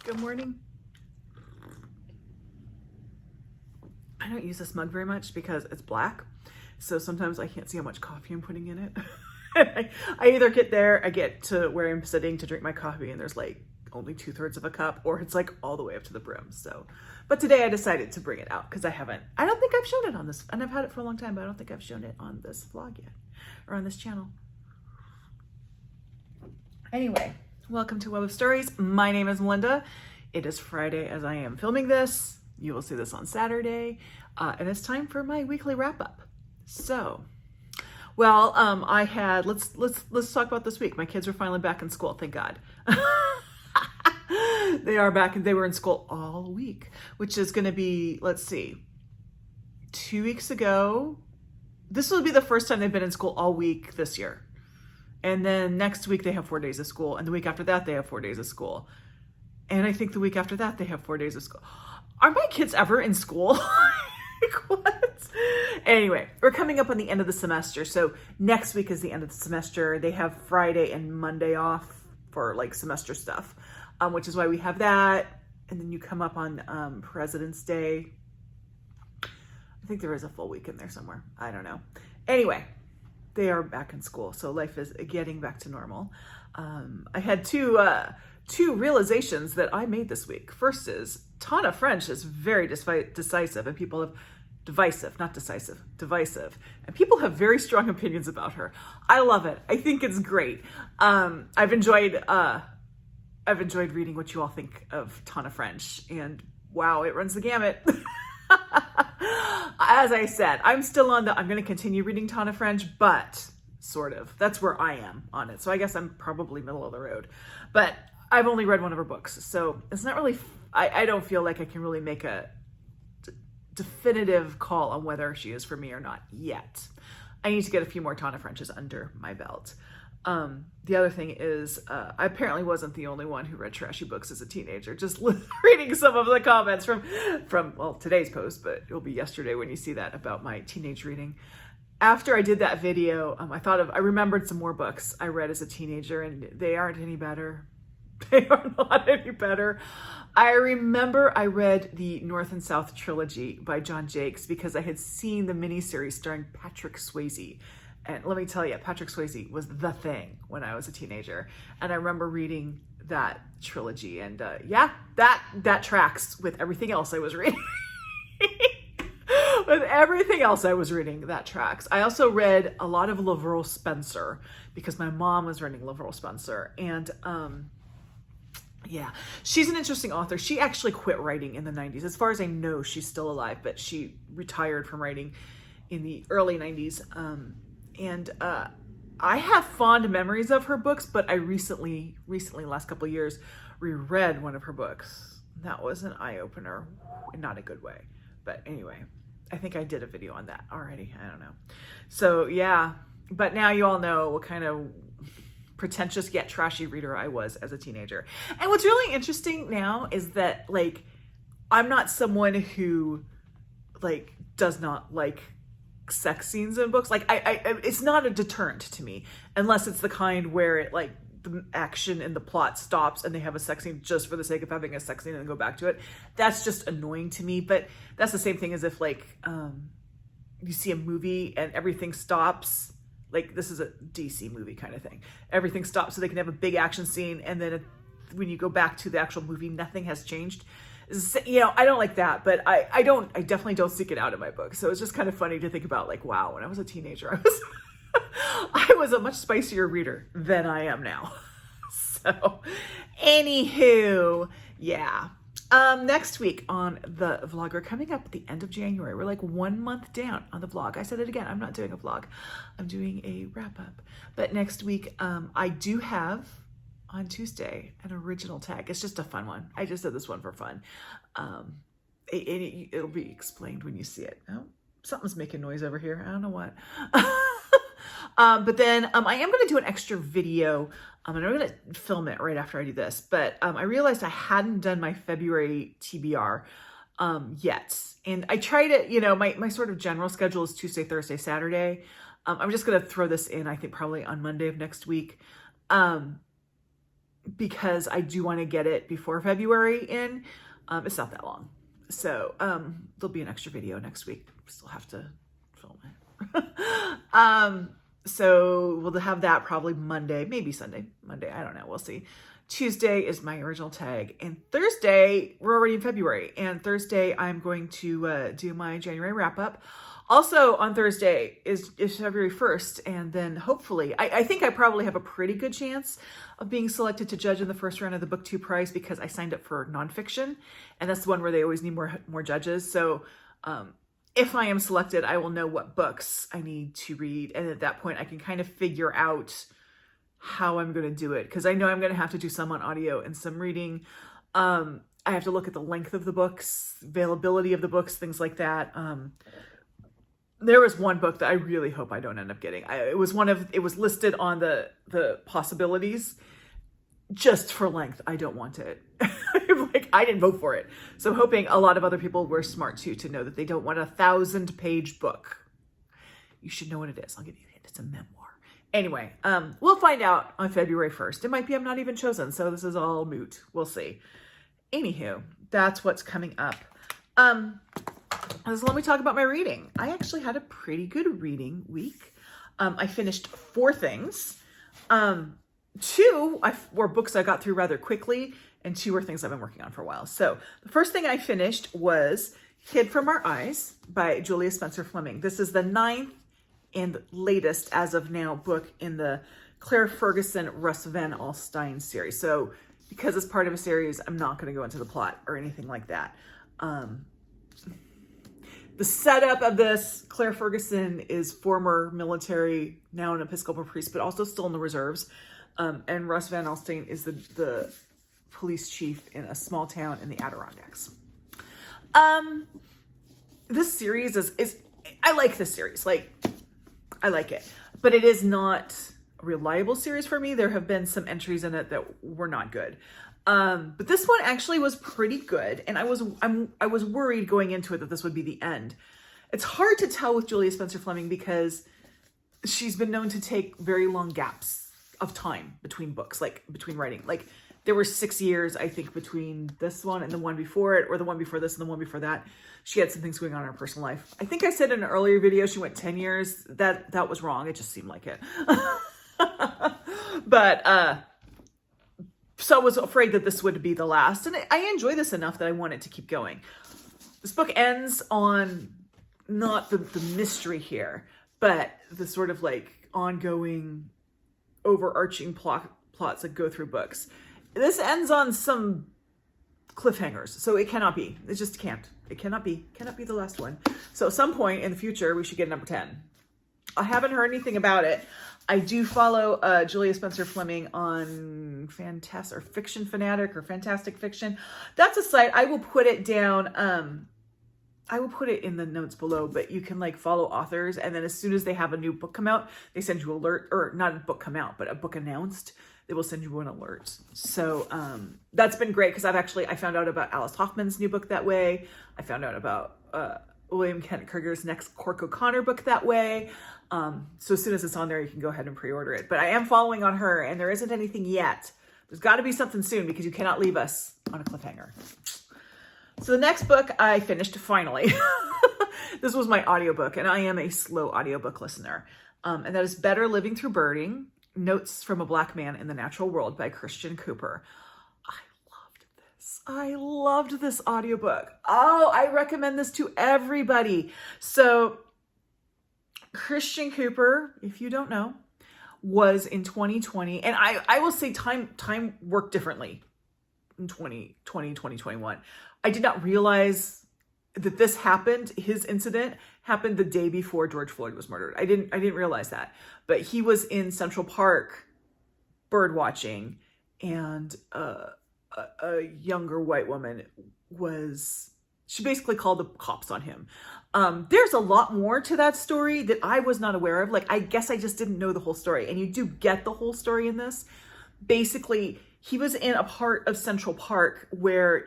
Good morning. I don't use this mug very much because it's black, so sometimes I can't see how much coffee I'm putting in it. I either get to where I'm sitting to drink my coffee and there's like only 2/3 of a cup, or it's like all the way up to the brim. So, but today I decided to bring it out because I don't think I've shown it on this, and I've had it for a long time, but I don't think I've shown it on this vlog yet, or on this channel. Anyway, welcome to Web of Stories. My name is Melinda. It is Friday as I am filming this. You will see this on Saturday, and it's time for my weekly wrap up. So, well, let's talk about this week. My kids are finally back in school, thank God. They are back, and they were in school all week, which is going to be, let's see, 2 weeks ago. This will be the first time they've been in school all week this year. And then next week they have 4 days of school, and the week after that they have 4 days of school. And I think the week after that they have 4 days of school. Are my kids ever in school? Like, what? Anyway, we're coming up on the end of the semester. So next week is the end of the semester. They have Friday and Monday off for like semester stuff, which is why we have that. And then you come up on President's Day. I think there is a full week in there somewhere. I don't know. Anyway, they are back in school. So life is getting back to normal. I had two realizations that I made this week. First is Tana French is very decisive, and people have divisive, not decisive, divisive. And people have very strong opinions about her. I love it. I think it's great. I've enjoyed reading what you all think of Tana French, and wow, it runs the gamut. As I said, I'm still I'm going to continue reading Tana French, but sort of. That's where I am on it. So I guess I'm probably middle of the road. But I've only read one of her books, so it's not really, I don't feel like I can really make a definitive call on whether she is for me or not yet. I need to get a few more Tana Frenches under my belt. The other thing is, I apparently wasn't the only one who read trashy books as a teenager. Just reading some of the comments from well, today's post, but it'll be yesterday when you see that about my teenage reading. After I did that video, I remembered some more books I read as a teenager, and they aren't any better. They are not any better. I remember I read the North and South trilogy by John Jakes because I had seen the miniseries starring Patrick Swayze. And let me tell you, Patrick Swayze was the thing when I was a teenager. And I remember reading that trilogy, and yeah, that tracks with everything else I was reading. With everything else I was reading, that tracks. I also read a lot of Lavrel Spencer because my mom was reading Lavrel Spencer. And yeah, she's an interesting author. She actually quit writing in the 90s. As far as I know, she's still alive, but she retired from writing in the early 90s. And I have fond memories of her books, but I recently, last couple of years, reread one of her books. That was an eye-opener in not a good way. But anyway, I think I did a video on that already. I don't know. So yeah, but now you all know what kind of pretentious yet trashy reader I was as a teenager. And what's really interesting now is that, like, I'm not someone who, like, does not like sex scenes in books. Like, I it's not a deterrent to me unless it's the kind where it, like, the action and the plot stops and they have a sex scene just for the sake of having a sex scene and then go back to it. That's just annoying to me. But that's the same thing as if, like, you see a movie and everything stops. Like, this is a DC movie kind of thing. Everything stops so they can have a big action scene, and then when you go back to the actual movie, nothing has changed. You know, I don't like that, but I definitely don't seek it out in my book. So it's just kind of funny to think about, like, wow, when I was a teenager, I was a much spicier reader than I am now. So, anywho, yeah. Next week on the vlog, we're coming up at the end of January. We're like 1 month down on the vlog. I said it again, I'm not doing a vlog. I'm doing a wrap up. But next week, I do have on Tuesday an original tag. It's just a fun one. I just did this one for fun. It'll be explained when you see it. Oh, something's making noise over here. I don't know what. But then I am going to do an extra video, and I'm going to film it right after I do this. But I realized I hadn't done my February TBR yet. And I tried it, you know, my sort of general schedule is Tuesday, Thursday, Saturday. I'm just going to throw this in, I think, probably on Monday of next week. because I do want to get it before February in. It's not that long. So there'll be an extra video next week. Still have to film it. So we'll have that probably Monday, maybe Sunday, Monday. I don't know. We'll see. Tuesday is my original tag. And Thursday, we're already in February. And Thursday, I'm going to do my January wrap up. Also on Thursday is February 1st. And then hopefully, I think I probably have a pretty good chance of being selected to judge in the first round of the BookTube prize because I signed up for nonfiction. And that's the one where they always need more judges. So if I am selected, I will know what books I need to read. And at that point, I can kind of figure out how I'm going to do it. Because I know I'm going to have to do some on audio and some reading. I have to look at the length of the books, availability of the books, things like that. There was one book that I really hope I don't end up getting. It was listed on the possibilities. Just for length, I don't want it. Like, I didn't vote for it. So I'm hoping a lot of other people were smart too to know that they don't want a 1,000-page book. You should know what it is. I'll give you a hint. It's a memoir. Anyway, we'll find out on February 1st. It might be I'm not even chosen, so this is all moot. We'll see. Anywho, that's what's coming up. So let me talk about my reading. I actually had a pretty good reading week. I finished 4 things. 2 were books I got through rather quickly, and 2 were things I've been working on for a while. So the first thing I finished was Hid from Our Eyes by Julia Spencer-Fleming. This is the 9th and latest, as of now, book in the Claire Ferguson, Russ Van Alstyne series. So because it's part of a series, I'm not going to go into the plot or anything like that. The setup of this, Claire Ferguson is former military, now an Episcopal priest, but also still in the reserves. And Russ Van Alstyne is the police chief in a small town in the Adirondacks. This series is I like this series. Like, I like it. But it is not a reliable series for me. There have been some entries in it that were not good. But this one actually was pretty good. And I was worried going into it that this would be the end. It's hard to tell with Julia Spencer-Fleming because she's been known to take very long gaps of time between books, like between writing. Like there were 6 years, I think, between this one and the one before it, or the one before this and the one before that. She had some things going on in her personal life. I think I said in an earlier video she went 10 years. That was wrong. It just seemed like it. But so I was afraid that this would be the last. And I enjoy this enough that I wanted to keep going. This book ends on not the mystery here, but the sort of like ongoing overarching plots that go through books. This ends on some cliffhangers, so it cannot be. It just can't. It cannot be the last one. So at some point in the future, we should get number 10. I haven't heard anything about it. I do follow Julia Spencer-Fleming on Fiction Fanatic or Fantastic Fiction. That's a site. I will put it down. I will put it in the notes below, but you can like follow authors, and then as soon as they have a new book come out, they send you an alert, or not a book come out, but a book announced. They will send you an alert. So that's been great because I found out about Alice Hoffman's new book that way. I found out about William Kent Kruger's next Cork O'Connor book that way. So as soon as it's on there, you can go ahead and pre-order it. But I am following on her, and there isn't anything yet. There's got to be something soon because you cannot leave us on a cliffhanger. So the next book I finished finally. This was my audiobook, and I am a slow audiobook listener. And that is Better Living Through Birding, Notes from a Black Man in the Natural World by Christian Cooper. I loved this audiobook. Oh, I recommend this to everybody. So Christian Cooper, if you don't know, was in 2020. And I will say time worked differently in 2020, 2021. I did not realize that this happened. His incident happened the day before George Floyd was murdered. I didn't realize that. But he was in Central Park bird watching, and a younger white woman she basically called the cops on him. There's a lot more to that story that I was not aware of. Like, I guess I just didn't know the whole story. And you do get the whole story in this. Basically, he was in a part of Central Park where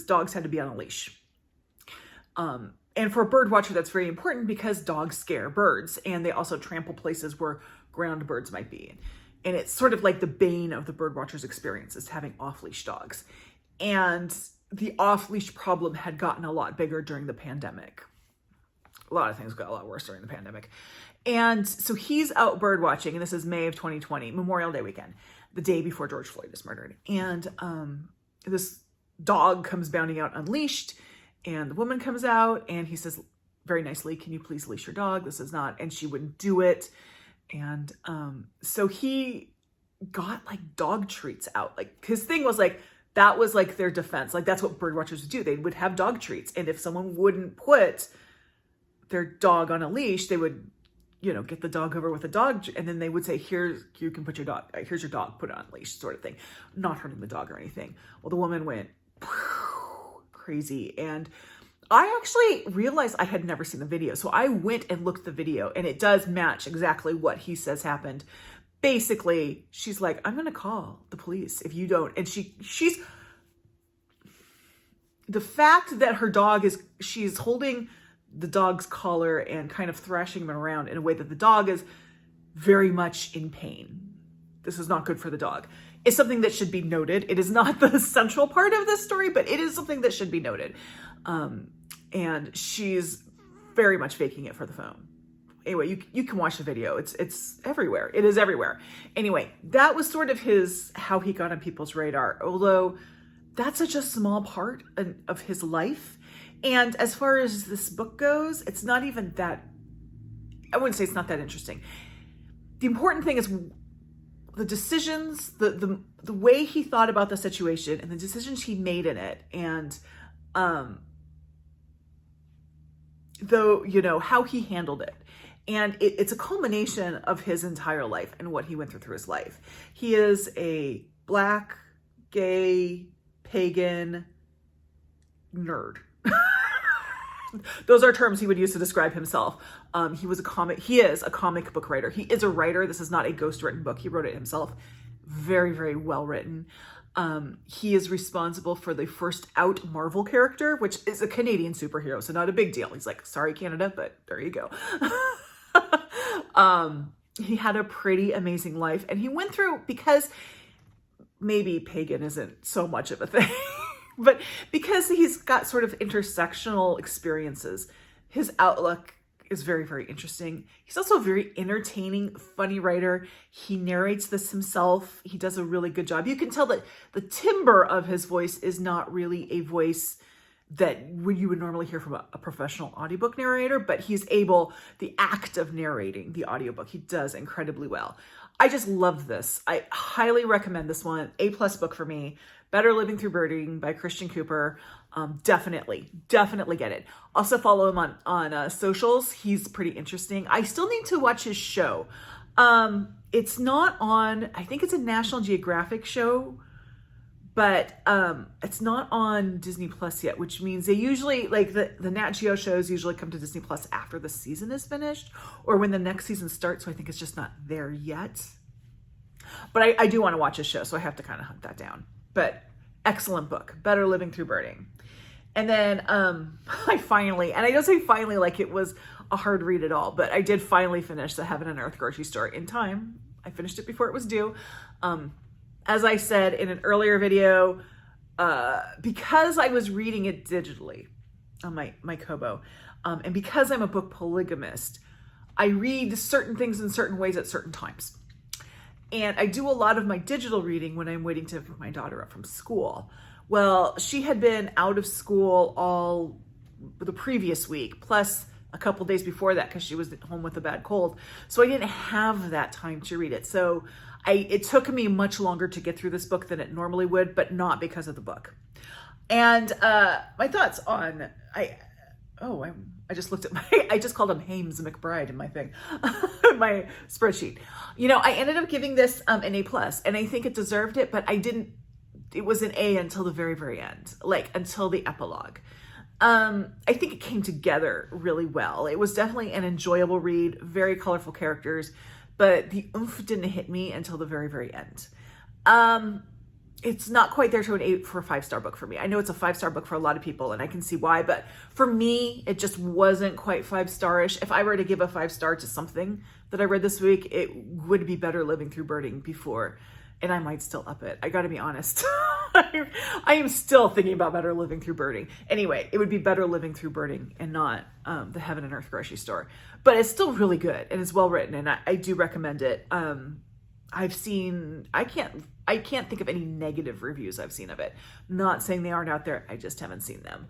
dogs had to be on a leash. And for a bird watcher, that's very important because dogs scare birds, and they also trample places where ground birds might be. And it's sort of like the bane of the birdwatcher's experience is having off-leash dogs. And the off-leash problem had gotten a lot bigger during the pandemic. A lot of things got a lot worse during the pandemic. And so he's out bird watching, and this is May of 2020, Memorial Day weekend, the day before George Floyd is murdered. And this dog comes bounding out unleashed, and the woman comes out, and he says very nicely, "Can you please leash your dog? This is not," and she wouldn't do it. And so he got like dog treats out. Like his thing was like, that was like their defense. Like that's what birdwatchers would do. They would have dog treats. And if someone wouldn't put their dog on a leash, they would, you know, get the dog over with a dog. And then they would say, "Here, you can put your dog, here's your dog, put it on a leash," sort of thing. Not hurting the dog or anything. Well, the woman went crazy. And I actually realized I had never seen the video. So I went and looked at the video, and it does match exactly what he says happened. Basically, she's like, "I'm going to call the police if you don't." And she's, the fact that her dog she's holding the dog's collar and kind of thrashing him around in a way that the dog is very much in pain. This is not good for the dog. It's something that should be noted. It is not the central part of this story, but it is something that should be noted. And she's very much faking it for the phone. Anyway, you can watch the video. It's everywhere. It is everywhere. Anyway, that was sort of how he got on people's radar, although that's such a small part of his life. And as far as this book goes, it's not even that, I wouldn't say it's not that interesting. The important thing is the decisions, the way he thought about the situation and the decisions he made in it. And, though, you know, how he handled it. And it's a culmination of his entire life and what he went through his life. He is a Black, gay, pagan nerd. Those are terms he would use to describe himself. He is a comic book writer. He is a writer. This is not a ghostwritten book. He wrote it himself. Very, very well written. He is responsible for the first out Marvel character, which is a Canadian superhero, so not a big deal. He's like, "Sorry, Canada, but there you go." He had a pretty amazing life, and he went through, because maybe pagan isn't so much of a thing, but because he's got sort of intersectional experiences, his outlook is very, very interesting. He's also a very entertaining, funny writer. He narrates this himself. He does a really good job. You can tell that the timbre of his voice is not really a voice that you would normally hear from a professional audiobook narrator, but he's able, the act of narrating the audiobook, he does incredibly well. I just love this. I highly recommend this one. A+ book for me. Better Living Through Birding by Christian Cooper. Definitely get it. Also follow him on socials. He's pretty interesting. I still need to watch his show. It's not on, I think it's a National Geographic show, but it's not on Disney Plus yet, which means they usually, like the Nat Geo shows usually come to Disney Plus after the season is finished or when the next season starts. So I think it's just not there yet. But I do want to watch his show, so I have to kind of hunt that down. But excellent book, Better Living Through Birding. And then I finally, and I don't say finally like it was a hard read at all, but I did finally finish the Heaven and Earth grocery store in time. I finished it before it was due. As I said in an earlier video, because I was reading it digitally on my Kobo, and because I'm a book polygamist, I read certain things in certain ways at certain times. And I do a lot of my digital reading when I'm waiting to pick my daughter up from school. Well, she had been out of school all the previous week, plus a couple days before that because she was at home with a bad cold. So I didn't have that time to read it. So it took me much longer to get through this book than it normally would, but not because of the book. And my thoughts on, I just looked at I just called him Hames McBride in my thing, my spreadsheet. You know, I ended up giving this an A+, and I think it deserved it, but it was an A until the very, very end, like until the epilogue. I think it came together really well. It was definitely an enjoyable read, very colorful characters, but the oomph didn't hit me until the very, very end. it's not quite there to an 8 for a 5-star book for me. I know it's a 5-star book for a lot of people, and I can see why, but for me, it just wasn't quite 5-star-ish. If I were to give a 5-star to something that I read this week, it would be Better Living Through Birding before, and I might still up it. I gotta be honest. I am still thinking about Better Living Through Birding. Anyway, it would be Better Living Through Birding and not the Heaven and Earth grocery store. But it's still really good, and it's well written, and I do recommend it. I can't think of any negative reviews I've seen of it. Not saying they aren't out there, I just haven't seen them.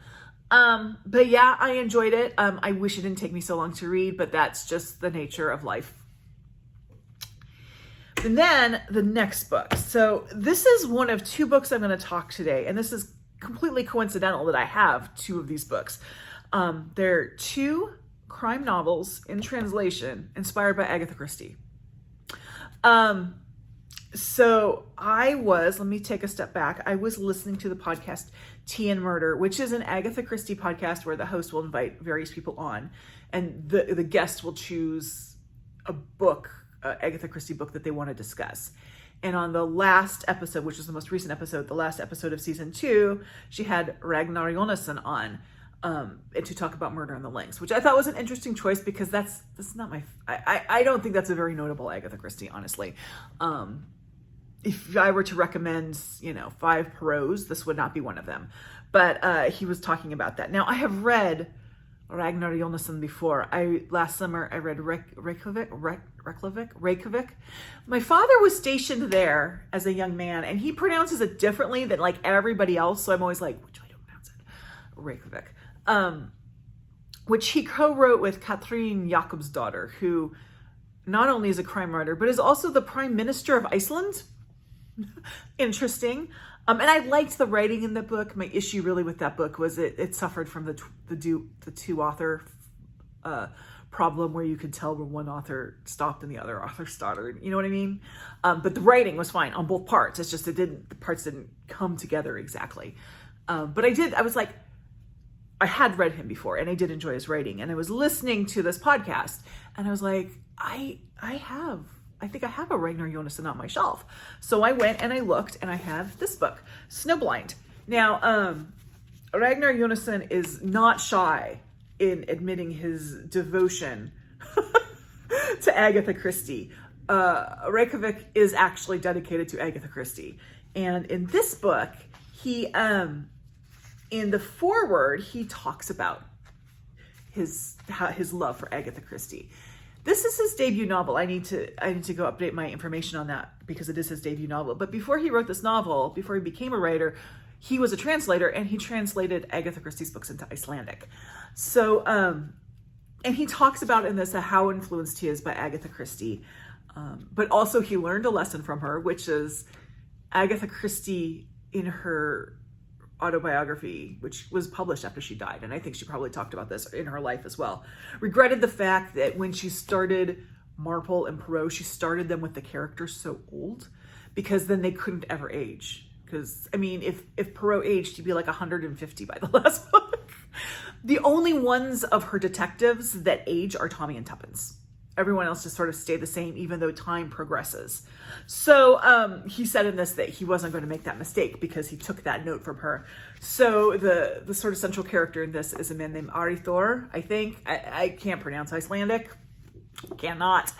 But yeah, I enjoyed it. I wish it didn't take me so long to read, but that's just the nature of life. And then the next book. So this is one of 2 books I'm going to talk today, and this is completely coincidental that I have 2 of these books. They're 2 crime novels in translation inspired by Agatha Christie. So let me take a step back. I was listening to the podcast Tea and Murder, which is an Agatha Christie podcast where the host will invite various people on, and the guest will choose a book, Agatha Christie book that they want to discuss. And on the last episode, which was the most recent episode, the last episode of season 2, she had Ragnar Jónasson on, and to talk about Murder in the Links, which I thought was an interesting choice because that's not I don't think that's a very notable Agatha Christie, honestly. If I were to recommend, 5 Perraults, this would not be one of them. But he was talking about that. Now, I have read Ragnar Jónasson before. Last summer I read Reykjavik. My father was stationed there as a young man, and he pronounces it differently than like everybody else. So I'm always like, which way do I pronounce it? Reykjavik. Which he co-wrote with Katrín Jakobsdóttir, who not only is a crime writer, but is also the Prime Minister of Iceland. Interesting. And I liked the writing in the book. My issue really with that book was it suffered from the 2 author problem where you could tell when one author stopped and the other author started. You know what I mean? But the writing was fine on both parts. It's just the parts didn't come together exactly. But I had read him before, and I did enjoy his writing. And I was listening to this podcast, and I was like, I think I have a Ragnar Jónasson on my shelf. So I went and I looked, and I have this book, Snowblind. Now, Ragnar Jónasson is not shy in admitting his devotion to Agatha Christie. Reykjavik is actually dedicated to Agatha Christie. And in this book, he, in the foreword, he talks about his love for Agatha Christie. This is his debut novel. I need to go update my information on that because it is his debut novel. But before he wrote this novel, before he became a writer, he was a translator, and he translated Agatha Christie's books into Icelandic. So, and he talks about in this how influenced he is by Agatha Christie. But also he learned a lesson from her, which is Agatha Christie in her autobiography, which was published after she died, and I think she probably talked about this in her life as well, regretted the fact that when she started Marple and Perrault, she started them with the characters so old, because then they couldn't ever age. Because, I mean, if Perrault aged, he'd be like 150 by the last book. The only ones of her detectives that age are Tommy and Tuppence. Everyone else just sort of stay the same, even though time progresses. So he said in this that he wasn't going to make that mistake because he took that note from her. So the sort of central character in this is a man named Ari Thor, I think. I can't pronounce Icelandic. Cannot.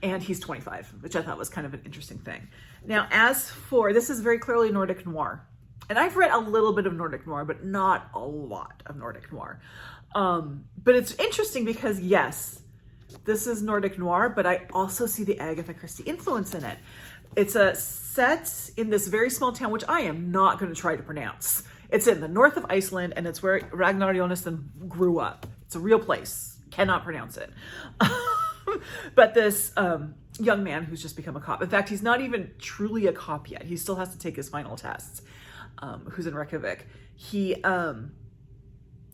And he's 25, which I thought was kind of an interesting thing. Now, as for, this is very clearly Nordic noir. And I've read a little bit of Nordic noir, but not a lot of Nordic noir. But it's interesting because, yes, this is Nordic noir, but I also see the Agatha Christie influence in it. It's a set in this very small town, which I am not going to try to pronounce. It's in the north of Iceland, and it's where Ragnar Jónasson grew up. It's a real place. Cannot pronounce it. But this young man who's just become a cop. In fact, he's not even truly a cop yet. He still has to take his final tests. Who's in Reykjavik. He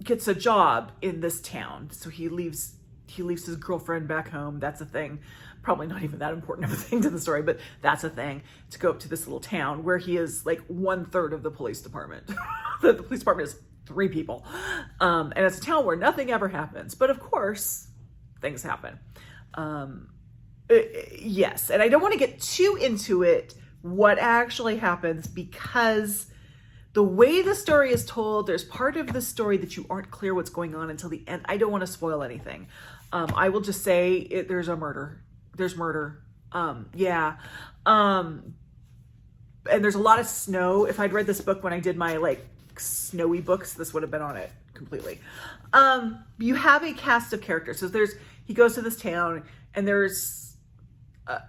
gets a job in this town, so he leaves his girlfriend back home. That's a thing. Probably not even that important of a thing to the story, but that's a thing, to go up to this little town where he is like 1/3 of the police department. The police department is 3 people. And it's a town where nothing ever happens. But of course, things happen. Yes, and I don't want to get too into it what actually happens, because the way the story is told, there's part of the story that you aren't clear what's going on until the end. I don't want to spoil anything. I will just say there's a murder. There's murder. Yeah. And there's a lot of snow. If I'd read this book when I did my like snowy books, this would have been on it completely. You have a cast of characters. So he goes to this town, and there's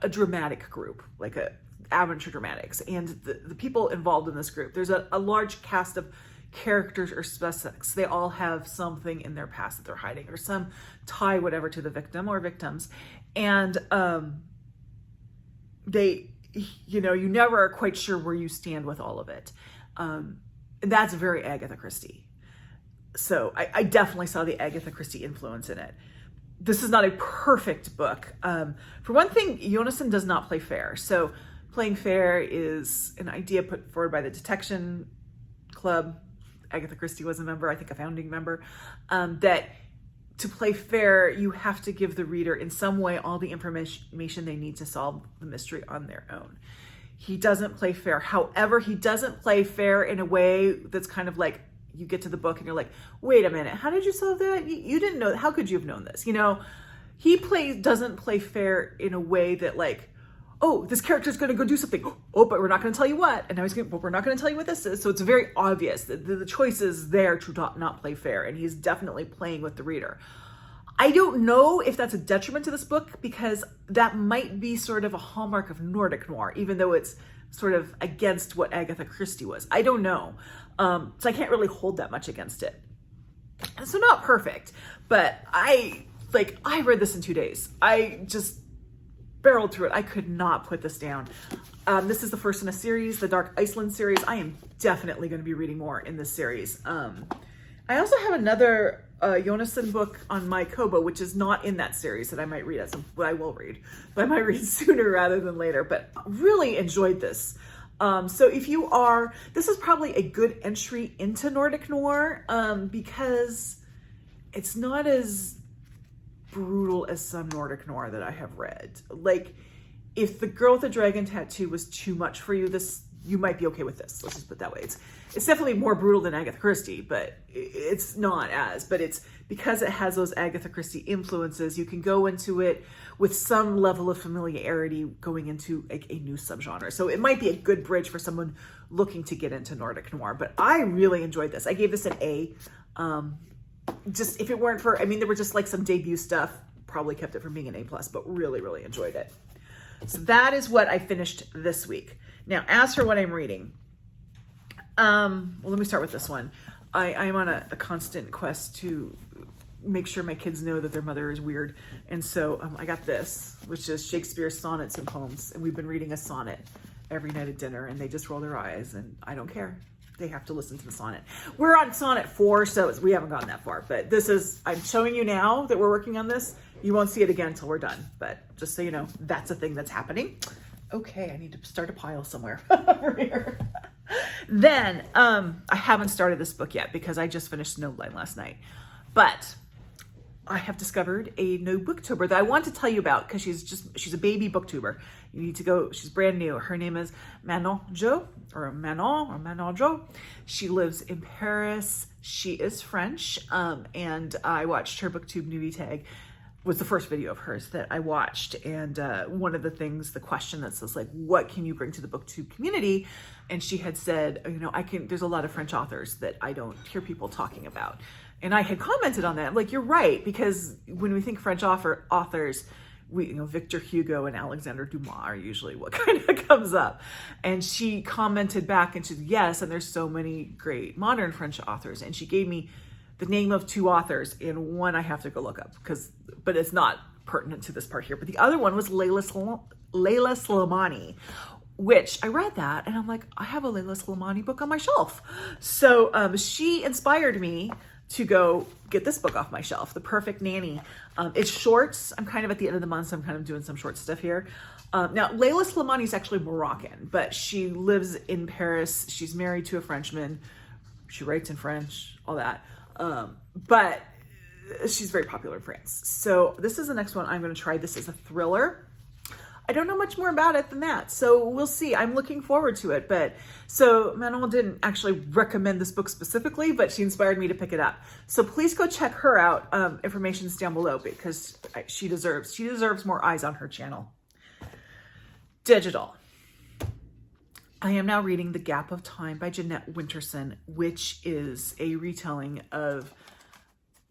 a dramatic group, like a amateur dramatics, and the people involved in this group, there's a large cast of characters or suspects. They all have something in their past that they're hiding, or some tie whatever to the victim or victims, and they, you never are quite sure where you stand with all of it. And that's very Agatha Christie. So I definitely saw the Agatha Christie influence in it. This is not a perfect book. For one thing, Jónasson does not play fair. So playing fair is an idea put forward by the Detection Club. Agatha Christie was a member, I think a founding member, that to play fair, you have to give the reader in some way all the information they need to solve the mystery on their own. He doesn't play fair. However, he doesn't play fair in a way that's kind of like, you get to the book and you're like, wait a minute, how did you solve that? You didn't know, how could you have known this? He doesn't play fair in a way that like, oh, this character's going to go do something. Oh, but we're not going to tell you what. And now but we're not going to tell you what this is. So it's very obvious that the choice is there to not play fair. And he's definitely playing with the reader. I don't know if that's a detriment to this book, because that might be sort of a hallmark of Nordic noir, even though it's sort of against what Agatha Christie was. I don't know. So I can't really hold that much against it. And so not perfect, but I read this in 2 days. I just barreled through it. I could not put this down. This is the first in a series, the Dark Iceland series. I am definitely going to be reading more in this series. I also have another Jónasson book on my Kobo, which is not in that series, that I might read I will read, but I might read sooner rather than later. But really enjoyed this. So this is probably a good entry into Nordic noir, because it's not as brutal as some Nordic noir that I have read. Like, if The Girl with the Dragon Tattoo was too much for you, you might be okay with this. Let's just put it that way. It's definitely more brutal than Agatha Christie, but it's not but it's because it has those Agatha Christie influences, you can go into it with some level of familiarity going into a new subgenre. So it might be a good bridge for someone looking to get into Nordic noir, but I really enjoyed this. I gave this an A. Just if it weren't for, there were just like some debut stuff, probably kept it from being an A+, but really, really enjoyed it. So that is what I finished this week. Now, as for what I'm reading, well, let me start with this one. I am on a constant quest to make sure my kids know that their mother is weird. And so I got this, which is Shakespeare's Sonnets and Poems. And we've been reading a sonnet every night at dinner, and they just roll their eyes, and I don't care. They have to listen to the sonnet. We're on sonnet 4, so we haven't gotten that far. But I'm showing you now that we're working on this. You won't see it again until we're done. But just so you know, that's a thing that's happening. Okay, I need to start a pile somewhere over here. Then, I haven't started this book yet because I just finished Snowblind last night. But I have discovered a new booktuber that I want to tell you about, because she's a baby booktuber. You need to go, she's brand new. Her name is Manon Jo. She lives in Paris. She is French. And I watched her booktube newbie tag. Was the first video of hers that I watched. And one of the question that says, like, what can you bring to the booktube community? And she had said, there's a lot of French authors that I don't hear people talking about. And I had commented on that. I'm like, you're right, because when we think French authors, Victor Hugo and Alexander Dumas are usually what kind of comes up. And she commented back, and she said, yes, and there's so many great modern French authors. And she gave me the name of 2 authors, and one I have to go look up, but it's not pertinent to this part here. But the other one was Leila Slimani, which I read that, and I'm like, I have a Leila Slimani book on my shelf. So she inspired me to go get this book off my shelf, The Perfect Nanny. It's shorts. I'm kind of at the end of the month, so I'm kind of doing some short stuff here. Now, Leila Slimani is actually Moroccan, but she lives in Paris. She's married to a Frenchman. She writes in French, all that. But she's very popular in France. So this is the next one I'm going to try. This is a thriller. I don't know much more about it than that. So we'll see. I'm looking forward to it. But so Manuel didn't actually recommend this book specifically, but she inspired me to pick it up. So please go check her out. Information's down below because she deserves more eyes on her channel. Digital. I am now reading The Gap of Time by Jeannette Winterson, which is a retelling of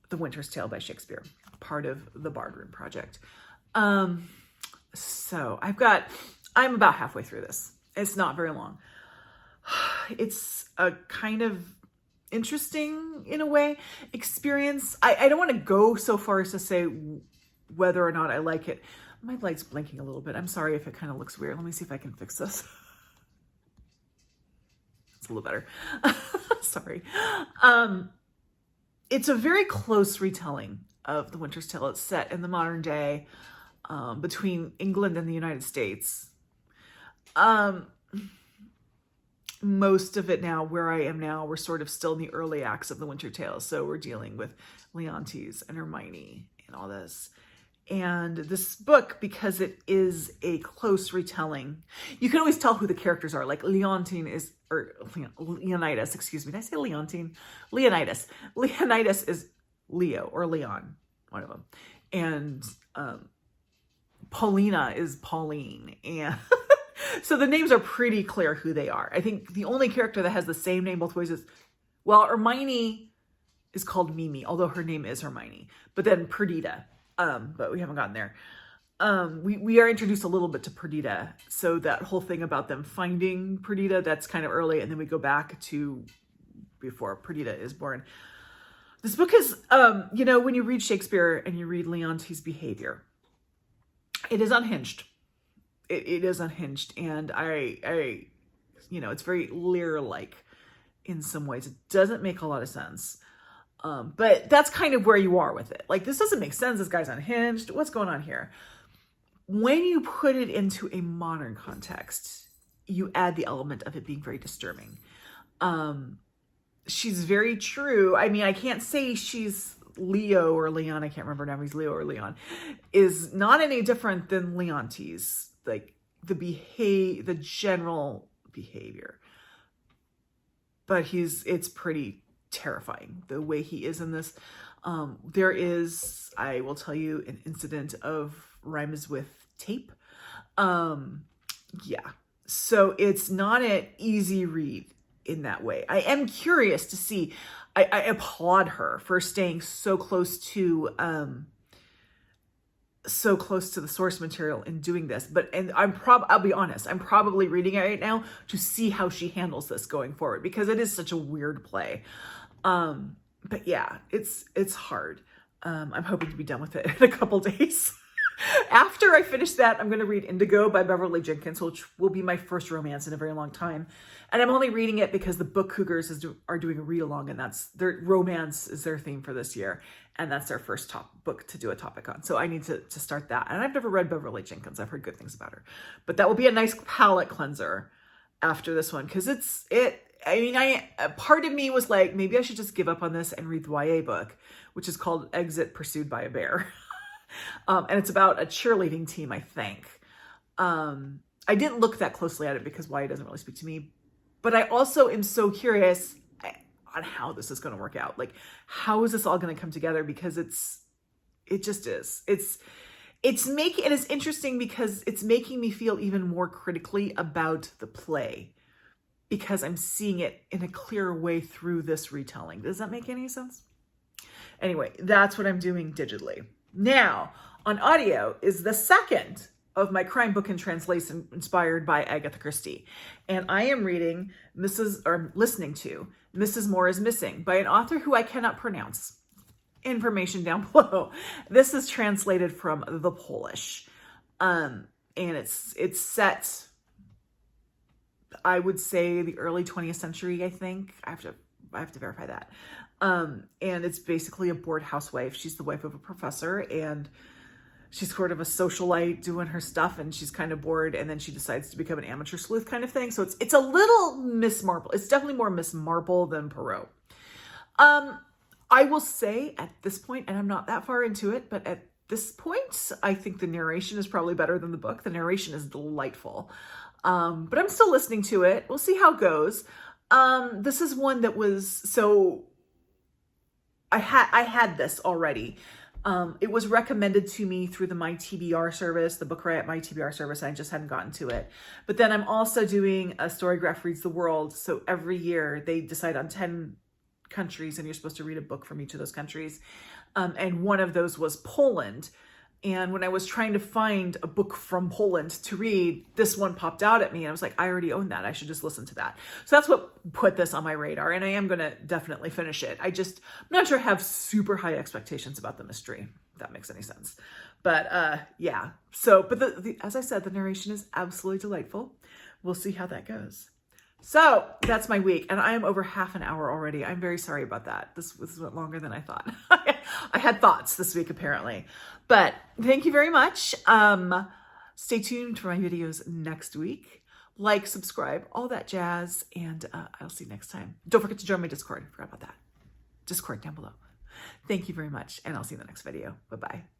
The Winter's Tale by Shakespeare, part of the Bard Room Project. So I'm about halfway through this. It's not very long. It's a kind of interesting, in a way, experience. I don't want to go so far as to say whether or not I like it. My light's blinking a little bit. I'm sorry if it kind of looks weird. Let me see if I can fix this. It's a little better. Sorry. It's a very close retelling of The Winter's Tale. It's set in the modern day, between England and the United States. Most of it now, where I am now, we're sort of still in the early acts of The Winter Tale. So we're dealing with Leontes and Hermione and all this. And this book, because it is a close retelling, you can always tell who the characters are. Like Leonidas, excuse me. Did I say Leontine? Leonidas. Leonidas is Leo or Leon, one of them. And Paulina is Pauline. And so the names are pretty clear who they are. I think the only character that has the same name both ways is, well, Hermione is called Mimi, although her name is Hermione. But then Perdita, but we haven't gotten there. We are introduced a little bit to Perdita. So that whole thing about them finding Perdita, that's kind of early. And then we go back to before Perdita is born. This book is, when you read Shakespeare and you read Leontes' behavior, it is unhinged. It is unhinged. And it's very Lear-like in some ways. It doesn't make a lot of sense. But that's kind of where you are with it. Like, this doesn't make sense. This guy's unhinged. What's going on here? When you put it into a modern context, you add the element of it being very disturbing. She's very true. I mean, I can't say she's Leo or Leon. I can't remember now if he's Leo or Leon. Is not any different than Leontes. Like the general behavior. But it's pretty terrifying the way he is in this. There is, I will tell you, an incident of rhymes with tape. So it's not an easy read in that way. I am curious to see. I applaud her for staying so close to the source material in doing this. I'll be honest, I'm probably reading it right now to see how she handles this going forward, because it is such a weird play. But yeah, it's hard. I'm hoping to be done with it in a couple days. After I finish that, I'm going to read Indigo by Beverly Jenkins, which will be my first romance in a very long time. And I'm only reading it because the Book Cougars are doing a read-along, and that's their romance is their theme for this year. And that's their first book to do a topic on. So I need to start that. And I've never read Beverly Jenkins. I've heard good things about her. But that will be a nice palate cleanser after this one. Because part of me was like, maybe I should just give up on this and read the YA book, which is called Exit Pursued by a Bear. And it's about a cheerleading team, I think. I didn't look that closely at it because YA doesn't really speak to me. But I also am so curious on how this is going to work out. Like, how is this all going to come together? Because it just is. It is interesting because it's making me feel even more critically about the play, because I'm seeing it in a clearer way through this retelling. Does that make any sense? Anyway, that's what I'm doing digitally. Now, on audio is the second of my crime book in translation inspired by Agatha Christie. And I am listening to Mrs. Mohr is Missing by an author who I cannot pronounce. Information down below. This is translated from the Polish. And it's set, I would say, the early 20th century, I think. I have to verify that. And it's basically a bored housewife. She's the wife of a professor, and she's sort of a socialite doing her stuff, and she's kind of bored, and then she decides to become an amateur sleuth kind of thing. So it's a little Miss Marple. It's definitely more Miss Marple than Poirot. I will say at this point, and I'm not that far into it, but this point, I think the narration is probably better than the book. The narration is delightful. But I'm still listening to it. We'll see how it goes. This is one that was, so I had this already. It was recommended to me through the My TBR service, the Book Riot My TBR service, and I just hadn't gotten to it. But then I'm also doing a Storygraph Reads the World. So every year they decide on 10 countries and you're supposed to read a book from each of those countries. And one of those was Poland. And when I was trying to find a book from Poland to read, this one popped out at me. And I was like, I already own that. I should just listen to that. So that's what put this on my radar. And I am going to definitely finish it. I'm not sure I have super high expectations about the mystery, if that makes any sense. But yeah. So, but as I said, the narration is absolutely delightful. We'll see how that goes. So that's my week, and I am over half an hour already. I'm very sorry about that. This went longer than I thought. I had thoughts this week, apparently. But thank you very much. Stay tuned for my videos next week. Like, subscribe, all that jazz, and I'll see you next time. Don't forget to join my Discord. I forgot about that. Discord down below. Thank you very much, and I'll see you in the next video. Bye-bye.